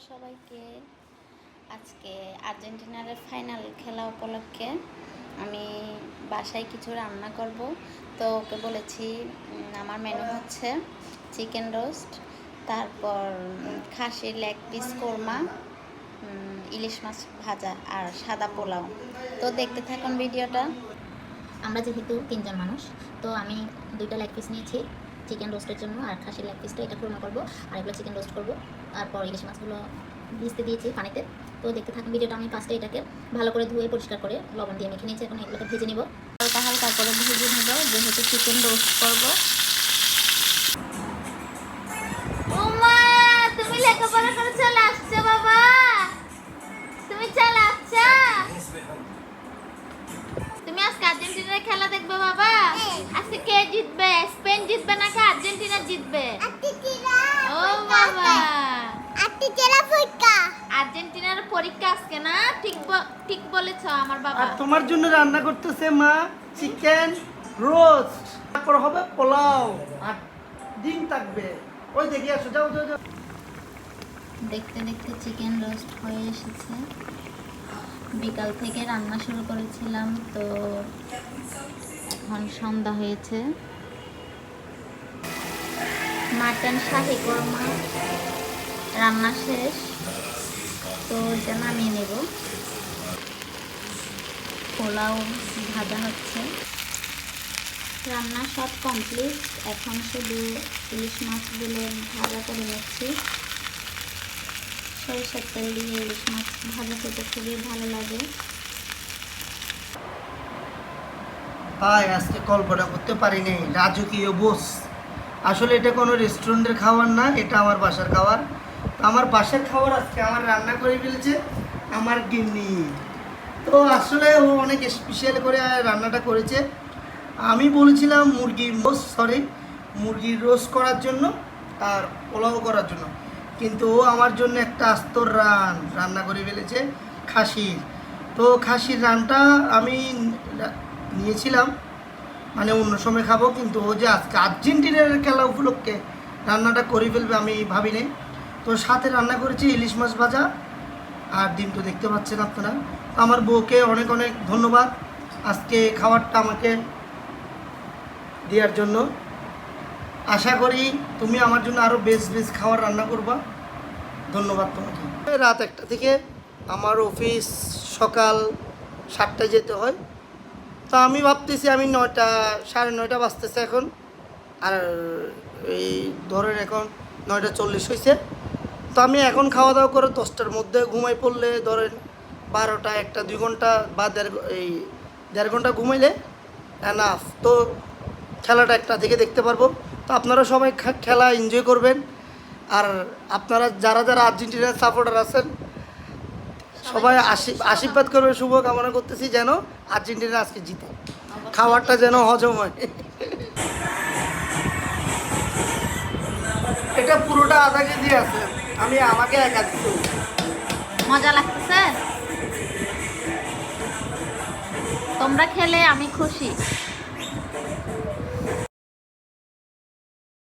সবাইকে। আজকে আর্জেন্টিনার ফাইনাল খেলা উপলক্ষে আমি বাসায় কিছু রান্না করব। তো ওকে বলেছি আমার মেনু হচ্ছে চিকেন রোস্ট, তারপর খাসির লেগ পিস কোরমা, ইলিশ মাছ ভাজা আর সাদা পোলাও। তো দেখতে থাকুন ভিডিওটা। আমরা যেহেতু 3 জন মানুষ, তো আমি 2টা লেগ পিস নিয়েছি চিকেন রোস্টের জন্য, আর খাসির লেগ পিসটা এটা কোরমা করবো, আর এগুলো চিকেন রোস্ট করবো। তারপর ইলিশ মাছগুলো ভিজতে দিয়েছি পানিতে। তো দেখতে থাকুন ভিডিওটা। আমি ফার্স্টে এটাকে ভালো করে ধুয়ে পরিষ্কার করে লবণ দিয়ে মেখে নিয়েছি। এখন এগুলোকে ভেজে নিব, হালকা হালকা করে ভেজে নেব, যেহেতু চিকেন রোস্ট করবো। তুমি লেখাপড়া করে চলে আসছো বাবা, তুমি চলে আসছো। তুমি আজকে আর্জেন্টিনার খেলা দেখবে বাবা? আজকে কে জিতবে? স্পেন জিতবে নাকি আর্জেন্টিনা জিতবে? ও বাবা, আর্জেন্টিনার পরীক্ষা আজকে না? ঠিক বলেছো আমার বাবা। আর তোমার জন্য রান্না করতেছে মা চিকেন রোস্ট, তারপর হবে পোলাও আর ডিম থাকবে। ওই দেখি আসো, যাও যাও যাও। দেখতে দেখতে চিকেন রোস্ট হয়ে এসেছে। বিকাল থেকে রান্না শুরু করেছিলাম, তো এখন সন্ধ্যা হয়েছে। মাটন শাহি কোরমা রান্না শেষ, তো এটা নামিয়ে নেব। পোলাও ভাজা হচ্ছে, রান্না সব কমপ্লিট। এখন শুধু ইলিশ মাছগুলো ভাজা করে নিচ্ছি। সরিষার তেল দিয়ে ইলিশ মাছ ভাজা খেতে খুবই ভালো লাগে। ভাই আজকে কল্পনা করতে পারিনি রাজকীয় বোস। আসলে এটা কোনো রেস্টুরেন্টের খাবার না, এটা আমার বাসার খাবার। তো আমার বাসার খাবার আজকে আমার রান্না করে ফেলেছে আমার গিন্নি। তো আসলে ও অনেক স্পেশাল করে রান্নাটা করেছে। আমি বলেছিলাম মুরগির রোস্ট করার জন্য আর পোলাও করার জন্য, কিন্তু ও আমার জন্য একটা আস্তর রান্না করে ফেলেছে খাসির। তো খাসির রানটা আমি নিয়েছিলাম, মানে অন্য সময় খাবো, কিন্তু ও যে আজকে আর্জেন্টিনার খেলা উপলক্ষে রান্নাটা করে ফেলবে আমি ভাবিনি। তো সাথে রান্না করেছি ইলিশ মাছ ভাজা আর ডিম। তো দেখতে পাচ্ছেন আপনারা। আমার বউকে অনেক অনেক ধন্যবাদ আজকে খাবারটা আমাকে দেওয়ার জন্য। আশা করি তুমি আমার জন্য আরও বেস্ট বেস্ট খাবার রান্না করবা। ধন্যবাদ তোমাকে। রাত 1টা থেকে আমার অফিস সকাল 7টায় যেতে হয়। তো আমি ভাবতেছি আমি 9টা 9:30 বাজতেছে এখন, আর এই ধরেন এখন 9:40 হয়েছে। তো আমি এখন খাওয়া দাওয়া করে 10টার মধ্যে ঘুমাই পড়লে ধরেন 12টা 1টা 2 ঘন্টা বা দেড় ঘন্টা ঘুমাইলে এনাফ। তো খেলাটা 1টা থেকে দেখতে পারবো। তো আপনারা সবাই খেলা এনজয় করবেন। আর আপনারা যারা যারা আর্জেন্টিনার সাপোর্টার আছেন সবাই আশীর্বাদ করবে, শুভ কামনা করতেছি যেন আর্জেন্টিনা আজকে জিতে, খাবারটা যেন হজম হয়। এটা পুরোটা আধা কেজি আছে, আমি আমাকে একা দিচ্ছি। মজা লাগতেছে? তোমরা খেলে আমি খুশি।